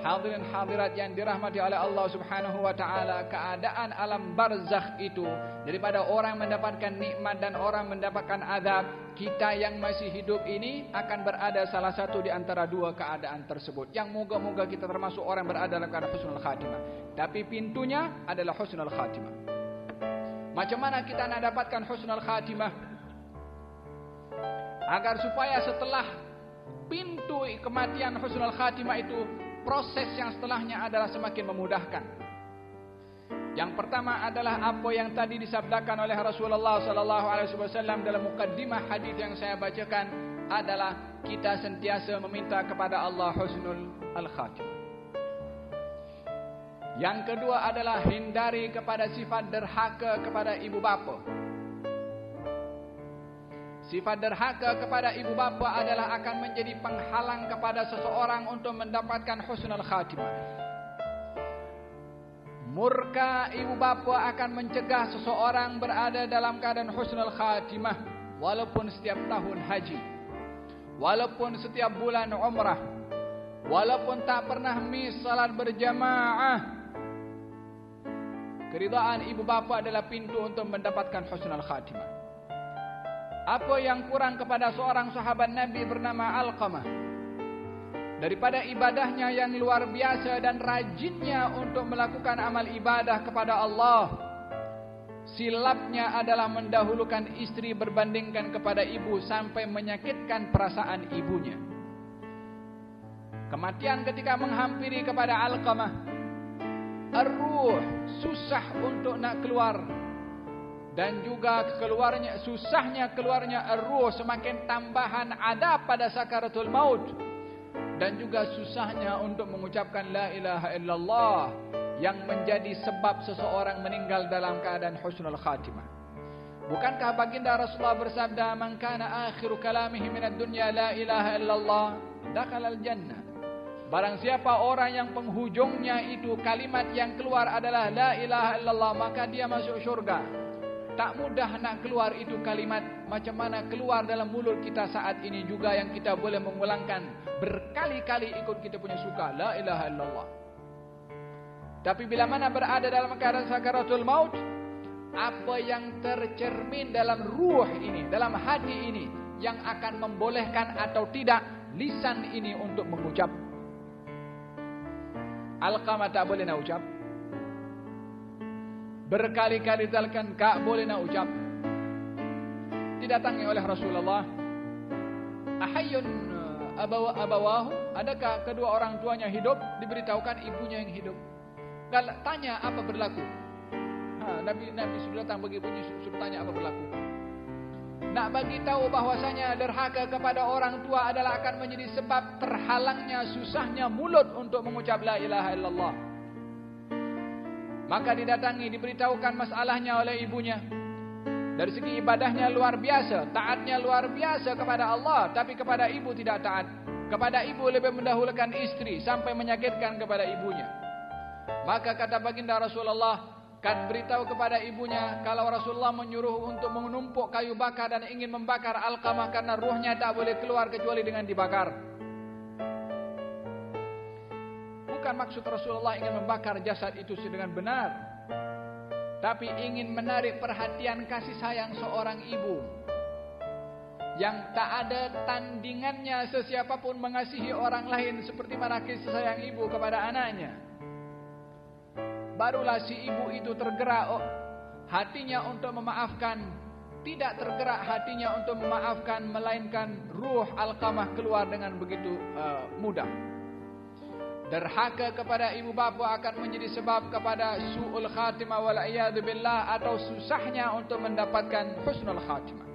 Hadirin hadirat yang dirahmati oleh Allah Subhanahu wa taala, keadaan alam barzakh itu daripada orang mendapatkan nikmat dan orang mendapatkan azab, kita yang masih hidup ini akan berada salah satu di antara dua keadaan tersebut. Yang moga-moga kita termasuk orang berada dalam keadaan husnul khatimah. Tapi pintunya adalah husnul khatimah. Macam mana kita nak dapatkan husnul khatimah? Agar supaya setelah pintu kematian husnul khatimah itu, proses yang setelahnya adalah semakin memudahkan. Yang pertama adalah apa yang tadi disabdakan oleh Rasulullah sallallahu alaihi wasallam dalam mukaddimah hadis yang saya bacakan, adalah kita sentiasa meminta kepada Allah husnul khatimah. Yang kedua adalah hindari kepada sifat derhaka kepada ibu bapa. Sifat derhaka kepada ibu bapa adalah akan menjadi penghalang kepada seseorang untuk mendapatkan husnul khatimah. Murka ibu bapa akan mencegah seseorang berada dalam keadaan husnul khatimah, walaupun setiap tahun haji, walaupun setiap bulan umrah, walaupun tak pernah miss salat berjamaah. Keridaan ibu bapa adalah pintu untuk mendapatkan husnul khatimah. Apa yang kurang kepada seorang sahabat Nabi bernama Alqamah daripada ibadahnya yang luar biasa dan rajinnya untuk melakukan amal ibadah kepada Allah, silapnya adalah mendahulukan istri berbandingkan kepada ibu sampai menyakitkan perasaan ibunya. Kematian ketika menghampiri kepada Alqamah, ar-ruh susah untuk nak keluar. Dan juga susahnya keluarnya ar-ruh semakin tambahan adab pada sakaratul maut. Dan juga susahnya untuk mengucapkan la ilaha illallah yang menjadi sebab seseorang meninggal dalam keadaan husnul khatimah. Bukankah baginda Rasulullah bersabda, man kana akhiru kalamihi minad dunya la ilaha illallah dakhalal jannah. Barang siapa orang yang penghujungnya itu kalimat yang keluar adalah la ilaha illallah, maka dia masuk syurga. Tak mudah nak keluar itu kalimat. Macam mana keluar dalam mulut kita saat ini juga yang kita boleh mengulangkan berkali-kali ikut kita punya suka, la ilaha illallah. Tapi bila mana berada dalam keadaan sakaratul maut, apa yang tercermin dalam ruh ini, dalam hati ini, yang akan membolehkan atau tidak lisan ini untuk mengucap. Alqamah tak boleh nak ucap. Berkali-kali talkan tak boleh nak ucap. Didatangi oleh Rasulullah, ahayyun abawahu, adakah kedua orang tuanya hidup? Diberitahukan ibunya yang hidup. Kalau tanya apa berlaku, Nabi sudah datang bagi ibunya, suruh tanya apa berlaku. Nak bagi tahu bahwasanya derhaka kepada orang tua adalah akan menjadi sebab terhalangnya, susahnya mulut untuk mengucap la ilaha illallah. Maka didatangi, diberitahukan masalahnya oleh ibunya. Dari segi ibadahnya luar biasa, taatnya luar biasa kepada Allah, tapi kepada ibu tidak taat. Kepada ibu lebih mendahulukan istri sampai menyakitkan kepada ibunya. Maka kata baginda Rasulullah, kan beritahu kepada ibunya kalau Rasulullah menyuruh untuk menumpuk kayu bakar dan ingin membakar Alqamah karena ruhnya tak boleh keluar kecuali dengan dibakar. Bukan maksud Rasulullah ingin membakar jasad itu dengan benar, tapi ingin menarik perhatian kasih sayang seorang ibu yang tak ada tandingannya sesiapapun mengasihi orang lain seperti mana kasih sayang ibu kepada anaknya. Barulah si ibu itu tergerak hatinya untuk memaafkan. Tidak tergerak hatinya untuk memaafkan, melainkan ruh Alqamah keluar dengan begitu mudah. Derhaka kepada ibu bapa akan menjadi sebab kepada su'ul khatimah wal iyad billah, atau susahnya untuk mendapatkan husnul khatimah.